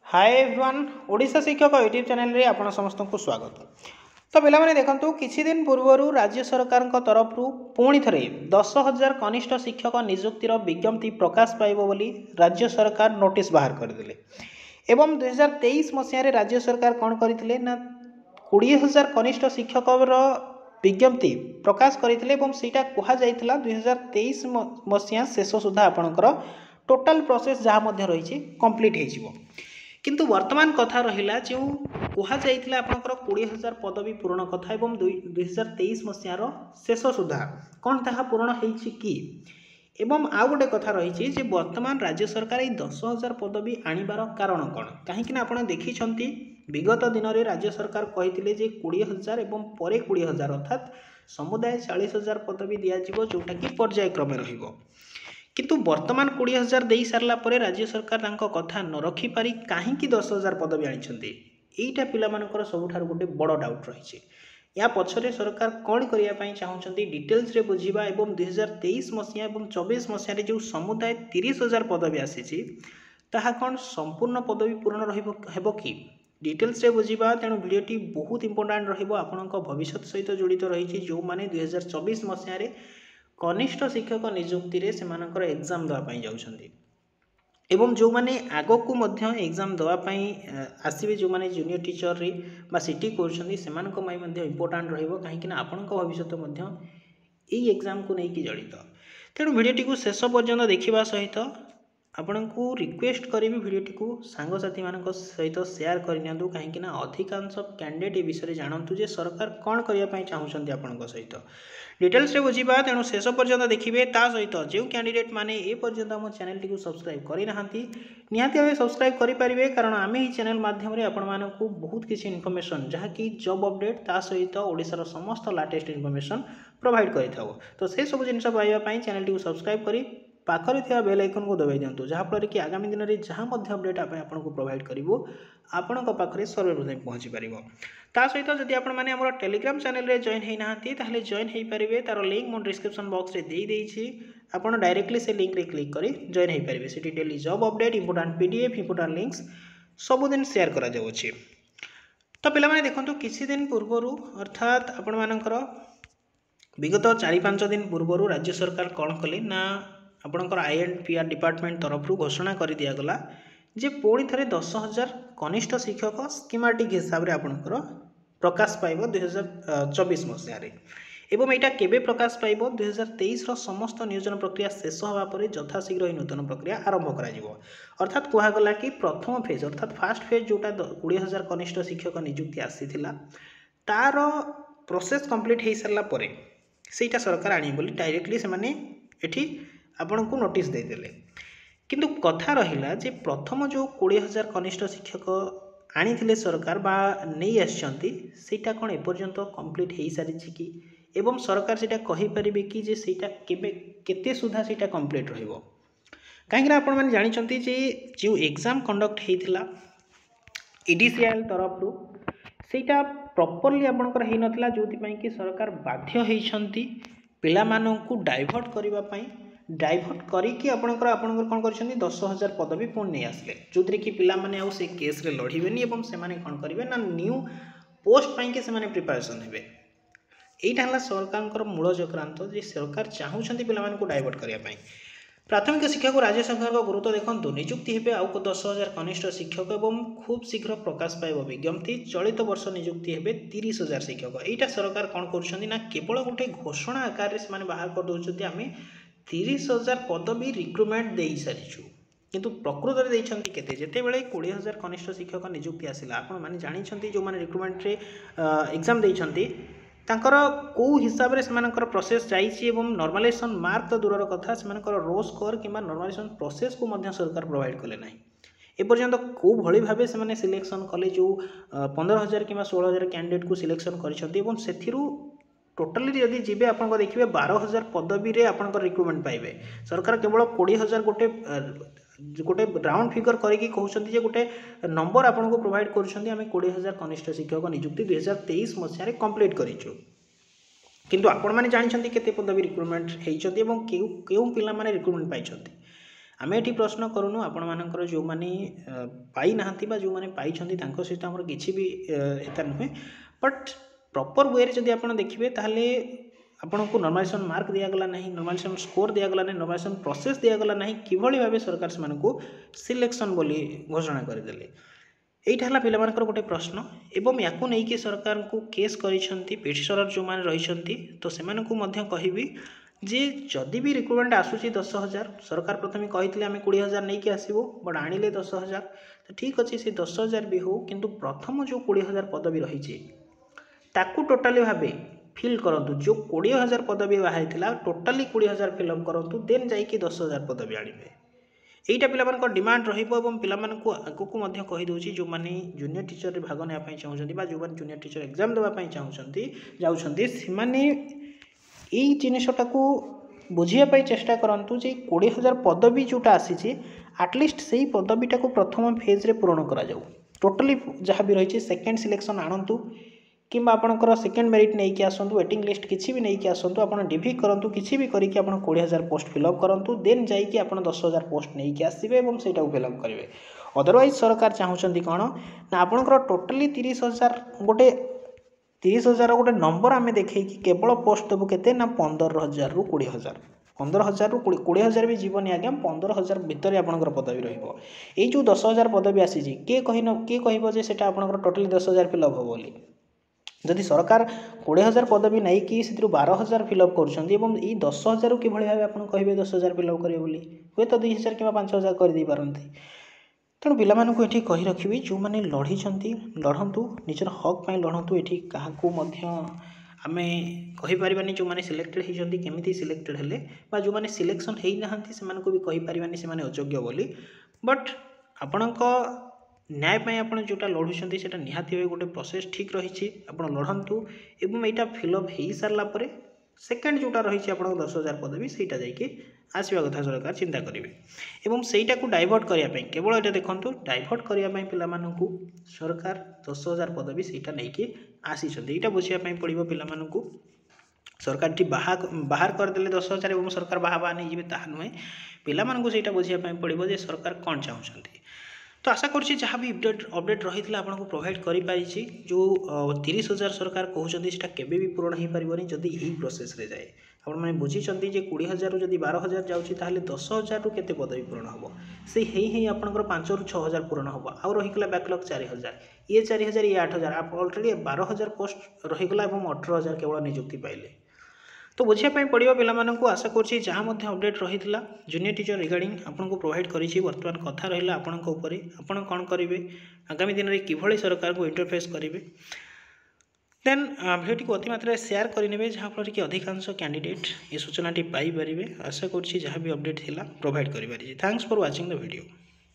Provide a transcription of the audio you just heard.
Hi everyone Odisha शिक्षक YouTube channel रे आपण समस्त को स्वागत। तो पिला माने देखंतु किछि दिन पूर्व राज्य सरकार तरफ पुणी थे 10,000 कनिष्ठ शिक्षक नियुक्तिर विज्ञप्ति प्रकाश पाइब बोली राज्य सरकार नोटिस बाहर करदेले एवं 2023 मसीह राज्य सरकार कौन करते ना 20,000 कनिष्ठ शिक्षक विज्ञप्ति प्रकाश करते सीटा कहुला 2023 मसीहा शेष सुधा आपणकर टोटाल प्रोसेस जहाँ रही कंप्लीट हो किंतु वर्तमान कथा रहिला जो कहुला आपंकर 20,000 पदवी पूरण कथा एवं 2023 मसीहार शेष सुधा कौन ताहा पूरण होइछि कि एवं आउ गोटे कथा रही जे वर्तमान राज्य सरकार ये 10,000 पदवी आनिबार कारण कौन कहीं आप देखिछंती विगत दिन में राज्य सरकार कहते जे 20,000 एवं पर 20,000 अर्थात समुदाय 40,000 पदवी दिज्व जोटा कि पर्यायक्रमे रहिबो किंतु वर्तमान 20,000 दे सारा पर राज्य सरकार कथा न रखिपारी कहीं 10,000 पदवी आनी यहीटा पिलामानकर सबुठार गोटे बड़ डाउट रही या पछरे सरकार कौन करने चाहते डिटेल्स रे बुझा एवं 2023 मसीहा और 24 मसीह जो समुदाय 30,000 पदवी आसी ताहा कौन संपूर्ण पदवी पूरण रहिबो कि डिटेल्स रे बुझा तेणु भिडियोटी बहुत इंपोर्टाट रही भविष्य सहित जड़ित रही जो मैंने 2024 मसीह कनिष्ठ शिक्षक नियुक्ति रे सेमानकर एग्जाम देवाई जाउछंती एवं जो माने आगो को मध्य एग्जाम देवाई आसवे जो माने जूनियर टीचर रे बा सिटी करछंती सेमानक माई मध्य इंपोर्टेंट रहइबो काहेकि ना आपनक भविष्य मध्य एई एग्जाम को नेकी जड़ित तेणु भिडियोटी को शेष पर्यंत देखिबा सहित आपनको रिक्वेस्ट करी भिडियोटी को सांगसाथी मानक सहित शेयर करनियंतु काहेकि ना अधिकांश कैंडिडेट ए विषय जानतु जे सरकार कौन करने चाहूँगी आपण सहित डिटेल्स रे बुझा तेणु शेष पर्यंत देखिए ता सहित जो कैंडिडेट माने ए पर्यंत आम चैनल टी सब्सक्राइब करना निहाती भाव सब्सक्राइब करेंगे कारण आम ही चैनल माध्यम आपण को बहुत किसी इनफॉरमेशन जहाँकि जॉब अपडेट ता सहित ओडिशार समस्त लेटेस्ट इनफॉरमेशन प्रोवाइड करिथाउ तो से सब जिन पाइबापी चैनल टी सब्सक्राइब करी पाखरे थिया बेल आइकन को दबाई दिंतु जहाँफल कि आगामी दिन में जहाँ अपडेट आपको प्रोवाइड करूँ आपण पाखे सर्वप्रथम पहुँची पार ता सहित जदि आप टेलीग्राम चैनल रे जॉइन होना ताहले जॉइन हो पारे तार लिंक मो डिस्क्रिप्शन बॉक्स रे दे देइछि आपण डायरेक्टली से लिंक रे क्लिक करी जॉइन हो पारे से daily job update important PDF important links सबुदिन शेयर करा जाउछि। तो पिला माने देखंतु किछि दिन पूर्व अर्थात आपण मानकर विगत 4-5 दिन पूर्व राज्य सरकार कौन कले ना आपणकर INPR डिपार्टमेंट तरफ घोषणा कर दिगला जे पुणी थे 10,000 कनिष्ठ शिक्षक स्कीमेटिक हिसाब से आपणकर प्रकाश पाइब 2024 मसीह एवं यहाँ केबे प्रकाश पाइब 2023 समस्त नियोजन प्रक्रिया शेष होगा पर यथाशीघ्र नूतन प्रक्रिया आरंभ कर अर्थात कहगला कि प्रथम फेज अर्थात फास्ट फेज जोटा 20,000 कनिष्ठ शिक्षक नियुक्ति आसीथिला तार प्रोसेस कंप्लीट हो सारा पर सेटा सरकार आनी बोली डायरेक्टली से माने एठी आपण को नोटिस देदेले किंतु कथा रहिला जे प्रथम जो 20,000 कनिष्ठ शिक्षक आनी सरकार बा नहीं आछंती सेटा कोन एपर्यंत कंप्लीट हो सारी कि एवं सरकार सेटा कहि परिबे कि जे सेटा केबे केते सुधा सेटा कंप्लीट रहिबो काहेकि आपण माने जानि छंती जे जो एग्जाम कंडक्ट हेइथिला EDCL तरफ सेटा प्रॉपर्ली आपनकर हेइ नथिला जोथि पई कि सरकार बाध्य हेइछंती पिला माननकु डाइवर्ट करिबा पई डाइवर्ट करिकी आपनकर कौन कर 10,000 पदवी पुणी नहीं आसले जो कि पिला माने आउ से केस रे लड़िबेनी एवं से माने कौन करेंगे ना न्यू पोस्ट पाई के से माने प्रिपरेशन हेबे एटा हला सरकार मूल चक्रांत जे सरकार चाहूछंती पिला मानकु डाइवर्ट करिया पई प्राथमिक शिक्षा को राज्य सरकार को गुरुत्व देखंतु नियुक्ति हेबे आउ 10,000 कनिष्ठ शिक्षक एवं खूब शीघ्र प्रकाश पाइब विज्ञप्ति चलित वर्ष नियुक्ति हेबे 30,000 शिक्षक एटा सरकार कौन कर ना केवल गोटे घोषणा आकार से बाहर कर दउछंती आमे 30,000 पदवी रिक्रुटमेंट दे सारीचु किंतु प्रकृत में केते जेते बेले 20,000 कनिष्ठ शिक्षक नियुक्ति आसिला आपण माने जानिछंती जो माने रिक्रुटमेंट रे एग्जाम देइछंती तांकर को हिसाब रे सेमानकर प्रोसेस जाइछि एवं नॉर्मलाइजेशन मार्क तो दूरर कथा सेमानकर रो स्कोर किंबा नॉर्मलाइजेशन प्रोसेस को मध्य सरकार प्रोवाइड कले नाही एपर्यंत को भली भाबे से माने सिलेक्शन कले जो 15,000 किंबा 16,000 कैंडिडेट को सिलेक्शन करिसंती एवं सेथिरु टोटाली जदि जीवे आप देखिए 12,000 पदवी रे आपनकर रिक्रुटमेंट पाइबे सरकार केवल 20,000 गोटे गोटे राउंड फिगर करके कहते जे गोटे नंबर आपको प्रोवाइड कर 20,000 कनिष्ठ शिक्षक नियुक्ति 2023 मसीह कंप्लीट करूँ किंतु आपण मैंने जानते केते पदवी रिक्रुटमेंट होती क्यों पिला माने रिक्रुटमेंट पाई आम ये प्रश्न करूँ आपण जो मैंने पाई ना जो मैंने पाई सहित आम कि भी एता नुहे बट प्रॉपर वे जदि आप देखिए ताहले आपन को नॉर्मलाइजेशन मार्क दिगला ना नॉर्मलाइजेशन स्कोर दिगला ना नॉर्मलाइजेशन प्रोसेस दिगला ना किभली भाव सरकार से सिलेक्शन बोली घोषणा करदे यहीटा है पिलामानकर गोटे प्रश्न एवं या नहीं सरकार को केस करिसेंती पिटिशनर जो मैंने रही तो से कहबी जे जदि भी रिक्रुटमेंट आसूसी 10,000 सरकार प्रथम कही आम 20,000 नहीं कि आसबू बट आनिले 10,000 तो ठीक अच्छे से 10,000 भी हो किंतु प्रथम जो 20,000 पदवी रही ताकू टोटाली भावे फिल करंतु जो 20,000 पदवी बाहरी टोटाली 20,000 फिलअप करंतु देन जाइए 10,000 पदवी आनिबे यहीटा पिलामानकर डिमांड रहिबो एवं पिलामानकु आगकु मध्य कहि दोछि जो माने जूनियर टीचर रे भाग नेबा पई चाहुछन्ती बा जो माने जूनियर टीचर एग्जाम देबा पई चाहुछन्ती जाउछन्ती से माने एई जिनिसटाकू बुझिया पई चेष्टा करंतु जे 20,000 पदवी जोटा आसीछि एटलिस्ट सेही पदवीटा को प्रथम फेज रे पूर्ण करा जाऊ टोटली जहाँ भी रही सेकेंड सिलेक्शन आणंतु किंबा आपणकर सेकेंड मेरिट नहीं कि आसतु वेटिंग लिस्ट किसी भी नहीं कि आसतु आप डिभि करूँ किसी भी करके 20,000 पोस्ट फिलअप करूँ देन जाइए आप 10,000 पोस्ट नहीं कि आसबे और से फिलअप करेंगे अदरवाइज सरकार चाहूँगी कौन ना आपणकर टोटाली 30,000 गोटे 30,000 गोटे नंबर आम देखे केवल पोस्ट देवु के 15,000 रु 20,000 15,000 रु 20,000 भी जीवन आज्ञा 15,000 भितर आपंकर पदवी रही जो 10,000 पदवी आसी किए कह टोटाली 10,000 फिलअप हम बोली जदि सरकार 20,000 पदवी नहीं कि 12,000 फिलअप कर 10,000 कि भाव आप कहे 10,000 फिलअप करेंगे बोली हे तो 2,000 कि 5,000 करदे पारती तेणु पिलामानंकु एठी कही रखिबी जो माने लढ़ी लढ़ंतु निजर हक पाई लढ़ंतु एठी काहाकू मध्य आमे कहि परिबानी जो माने सिलेक्टेड होइछंती केमिति सिलेक्टेड हेले बा जो माने सिलेक्शन हेइ नाहंती सेमानकु भी कहि परिबानी से माने अयोग्य बोली बट आपणक न्याय पाई आपण जोटा लढ़ुछंती सेटा निहाती भावे गोटे प्रोसेस ठीक रही आप लढ़ंतु एवं यहाँ फिलअप हो सारा पर सेकेंड जोटा रही आप 10,000 पदवी सेटा जाकि आसवा कथा सरकार चिंता करेंगे एवं सेटा को डाइवर्ट करने केवल ये देखो डाइवर्ट करने पिलामानंकु सरकार 10,000 पदवी सेटा नहीं कि आसी यहाँ बुझापी पड़ो पिलामानंकु सरकार बाहर करदे 10,000 और सरकार बाहा नहीं जी ताहा नुहे पिलामानंकु सेटा बुझापी पड़ो जे सरकार कौन चाहते तो आशा करुँची जहाँ भी अपडेट रही है आपको प्रोवाइड करी जो 30,000 सरकार कहते हैं केबे भी पूरण हो पारनी जदि यही प्रोसेस रे जाए आपण मैंने बुझीचंती जे 20,000 रु जदि 12,000 जाऊँगी ताहले 10,000 रु केते पदवी पूरण हम से ही आपंकर 5 रु 6,000 पूरण हम आउ रहीगला बैकलॉग 4,000 ये 4,000 ये 8,000 आप अलरेडी 12,000 पोस्ट रहीगला 18,000 केवल नियुक्ति पाइले तो बुझापी पड़ो पिलामानंकु आशा करुँची जहाँ अपडेट रही जूनियर टीचर रिगार्डिंग आपको प्रोवाइड करी बर्तमान कथा रहा आपण आपण कौन करेंगे आगामी दिन में किभली सरकार को इंटरफेस करेंगे देन भिडियो को अतिमात्रा शेयर करेंगे जहाँफल कि अधिकांश कैंडिडेट ये सूचनाटी पाइपर आशा करुँची जहाँ भी अपडेट थिला प्रोवाइड करें thanks for watching the video.